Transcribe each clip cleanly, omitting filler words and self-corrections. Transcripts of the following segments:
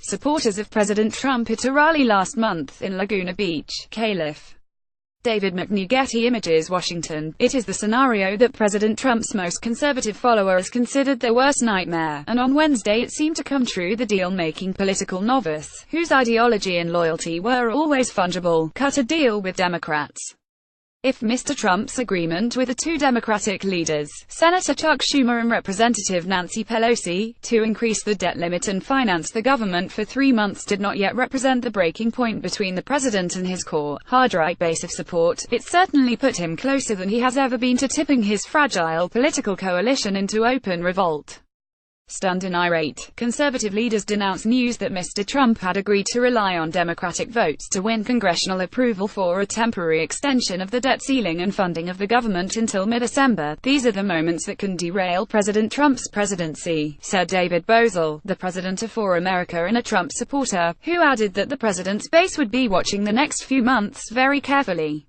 supporters of President Trump at a rally last month in Laguna Beach, Calif. David McNew, Getty Images, Washington. It is the scenario that President Trump's most conservative follower has considered their worst nightmare, and on Wednesday it seemed to come true. The deal-making political novice, whose ideology and loyalty were always fungible, cut a deal with Democrats. If Mr. Trump's agreement with the two Democratic leaders, Senator Chuck Schumer and Representative Nancy Pelosi, to increase the debt limit and finance the government for 3 months did not yet represent the breaking point between the president and his core, hard-right base of support, it certainly put him closer than he has ever been to tipping his fragile political coalition into open revolt. Stunned and irate, conservative leaders denounced news that Mr. Trump had agreed to rely on Democratic votes to win congressional approval for a temporary extension of the debt ceiling and funding of the government until mid-December. These are the moments that can derail President Trump's presidency, said David Bozell, the president of For America and a Trump supporter, who added that the president's base would be watching the next few months very carefully.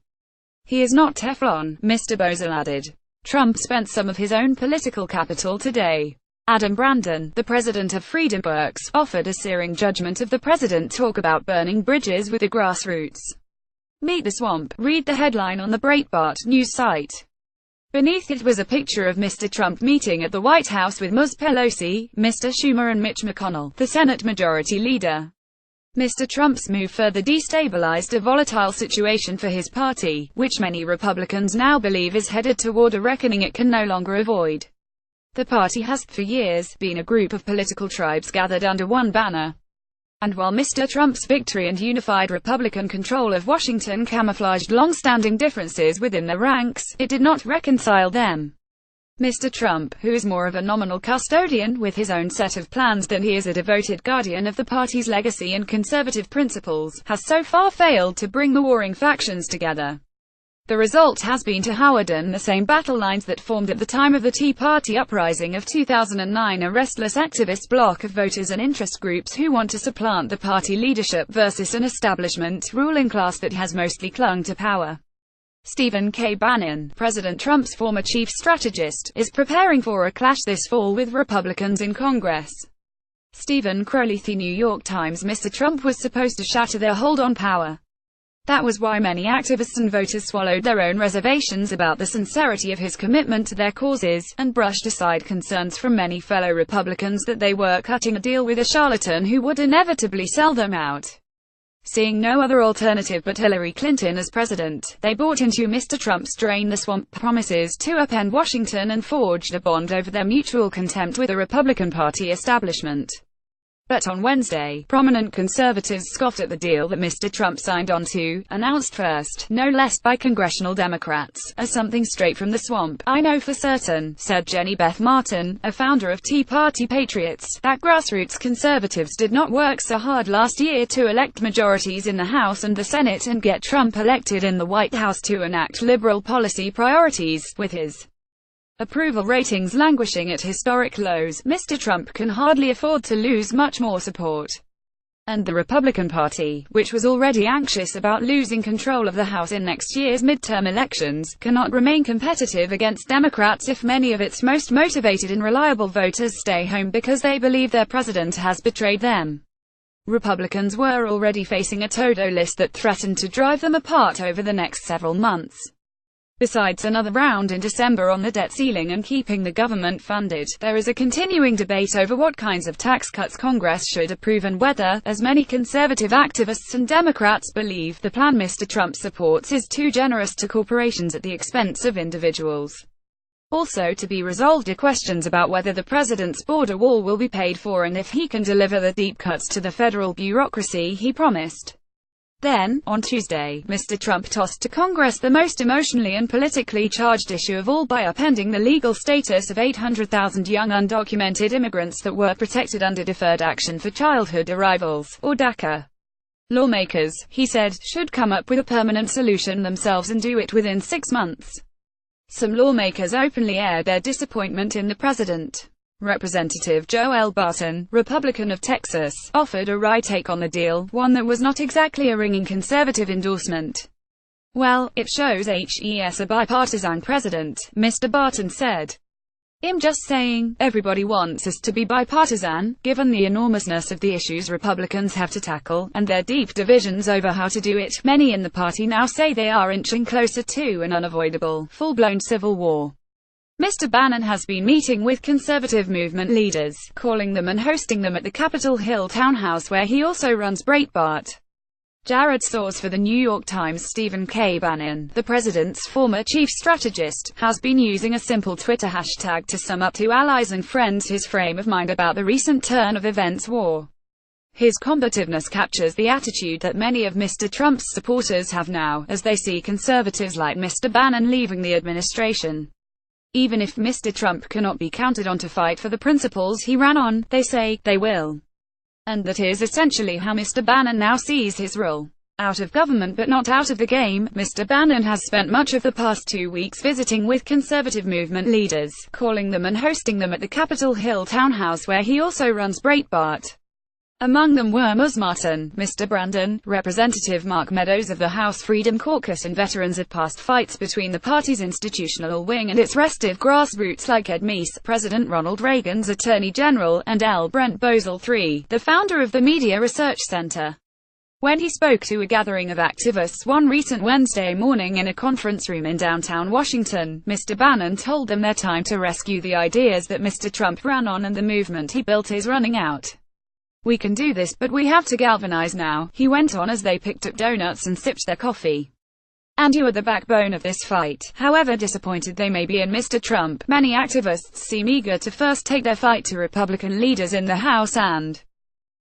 He is not Teflon, Mr. Bozell added. Trump spent some of his own political capital today. Adam Brandon, the president of Freedom Works, offered a searing judgment of the president. Talk about burning bridges with the grassroots. Meet the swamp. Read the headline on the Breitbart news site. Beneath it was a picture of Mr. Trump meeting at the White House with Ms. Pelosi, Mr. Schumer and Mitch McConnell, the Senate Majority Leader. Mr. Trump's move further destabilized a volatile situation for his party, which many Republicans now believe is headed toward a reckoning it can no longer avoid. The party has, for years, been a group of political tribes gathered under one banner. And while Mr. Trump's victory and unified Republican control of Washington camouflaged long-standing differences within the ranks, it did not reconcile them. Mr. Trump, who is more of a nominal custodian with his own set of plans than he is a devoted guardian of the party's legacy and conservative principles, has so far failed to bring the warring factions together. The result has been to harden the same battle lines that formed at the time of the Tea Party uprising of 2009, a restless activist bloc of voters and interest groups who want to supplant the party leadership versus an establishment ruling class that has mostly clung to power. Stephen K. Bannon, President Trump's former chief strategist, is preparing for a clash this fall with Republicans in Congress. Stephen Crowley, The New York Times. Mr. Trump was supposed to shatter their hold on power. That was why many activists and voters swallowed their own reservations about the sincerity of his commitment to their causes, and brushed aside concerns from many fellow Republicans that they were cutting a deal with a charlatan who would inevitably sell them out. Seeing no other alternative but Hillary Clinton as president, they bought into Mr. Trump's drain the swamp promises to upend Washington and forged a bond over their mutual contempt with the Republican Party establishment. But on Wednesday, prominent conservatives scoffed at the deal that Mr. Trump signed on to, announced first, no less, by congressional Democrats, as something straight from the swamp. I know for certain, said Jenny Beth Martin, a founder of Tea Party Patriots, that grassroots conservatives did not work so hard last year to elect majorities in the House and the Senate and get Trump elected in the White House to enact liberal policy priorities. With his approval ratings languishing at historic lows, Mr. Trump can hardly afford to lose much more support. And the Republican Party, which was already anxious about losing control of the House in next year's midterm elections, cannot remain competitive against Democrats if many of its most motivated and reliable voters stay home because they believe their president has betrayed them. Republicans were already facing a to-do list that threatened to drive them apart over the next several months. Besides another round in December on the debt ceiling and keeping the government funded, there is a continuing debate over what kinds of tax cuts Congress should approve and whether, as many conservative activists and Democrats believe, the plan Mr. Trump supports is too generous to corporations at the expense of individuals. Also to be resolved are questions about whether the president's border wall will be paid for and if he can deliver the deep cuts to the federal bureaucracy he promised. Then, on Tuesday, Mr. Trump tossed to Congress the most emotionally and politically charged issue of all by upending the legal status of 800,000 young undocumented immigrants that were protected under Deferred Action for Childhood Arrivals, or DACA. Lawmakers, he said, should come up with a permanent solution themselves and do it within 6 months. Some lawmakers openly aired their disappointment in the president. Representative Joel Barton, Republican of Texas, offered a wry take on the deal, one that was not exactly a ringing conservative endorsement. Well, it shows HES a bipartisan president, Mr. Barton said. I'm just saying, everybody wants us to be bipartisan, given the enormousness of the issues Republicans have to tackle, and their deep divisions over how to do it. Many in the party now say they are inching closer to an unavoidable, full-blown civil war. Mr. Bannon has been meeting with conservative movement leaders, calling them and hosting them at the Capitol Hill townhouse where he also runs Breitbart. Jared source for the New York Times Stephen K. Bannon, the president's former chief strategist, has been using a simple Twitter hashtag to sum up to allies and friends his frame of mind about the recent turn of events war. His combativeness captures the attitude that many of Mr. Trump's supporters have now, as they see conservatives like Mr. Bannon leaving the administration. Even if Mr. Trump cannot be counted on to fight for the principles he ran on, they say, they will. And that is essentially how Mr. Bannon now sees his role. Out of government but not out of the game, Mr. Bannon has spent much of the past 2 weeks visiting with conservative movement leaders, calling them and hosting them at the Capitol Hill townhouse where he also runs Breitbart. Among them were Ms. Martin, Mr. Brandon, Representative Mark Meadows of the House Freedom Caucus, and veterans of past fights between the party's institutional wing and its restive grassroots like Ed Meese, President Ronald Reagan's Attorney General, and L. Brent Bozell III, the founder of the Media Research Center. When he spoke to a gathering of activists one recent Wednesday morning in a conference room in downtown Washington, Mr. Bannon told them their time to rescue the ideas that Mr. Trump ran on and the movement he built is running out. We can do this, but we have to galvanize now, he went on as they picked up donuts and sipped their coffee. And you are the backbone of this fight. However disappointed they may be in Mr. Trump, many activists seem eager to first take their fight to Republican leaders in the House and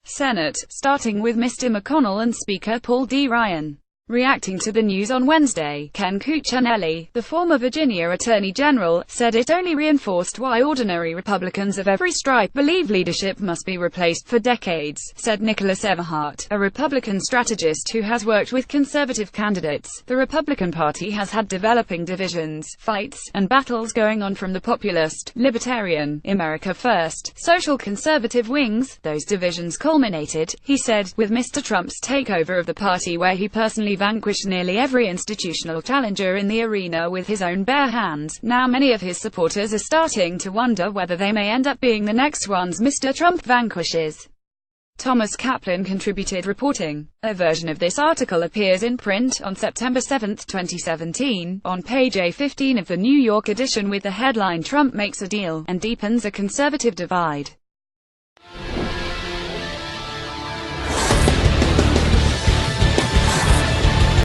Senate, starting with Mr. McConnell and Speaker Paul D. Ryan. Reacting to the news on Wednesday, Ken Cuccinelli, the former Virginia Attorney General, said it only reinforced why ordinary Republicans of every stripe believe leadership must be replaced. For decades, said Nicholas Everhart, a Republican strategist who has worked with conservative candidates, the Republican Party has had developing divisions, fights, and battles going on from the populist, libertarian, America First, social conservative wings. Those divisions culminated, he said, with Mr. Trump's takeover of the party, where he personally vanquished nearly every institutional challenger in the arena with his own bare hands. Now many of his supporters are starting to wonder whether they may end up being the next ones Mr. Trump vanquishes. Thomas Kaplan contributed reporting. A version of this article appears in print on September 7, 2017, on page A15 of the New York edition with the headline "Trump makes a deal and deepens a conservative divide."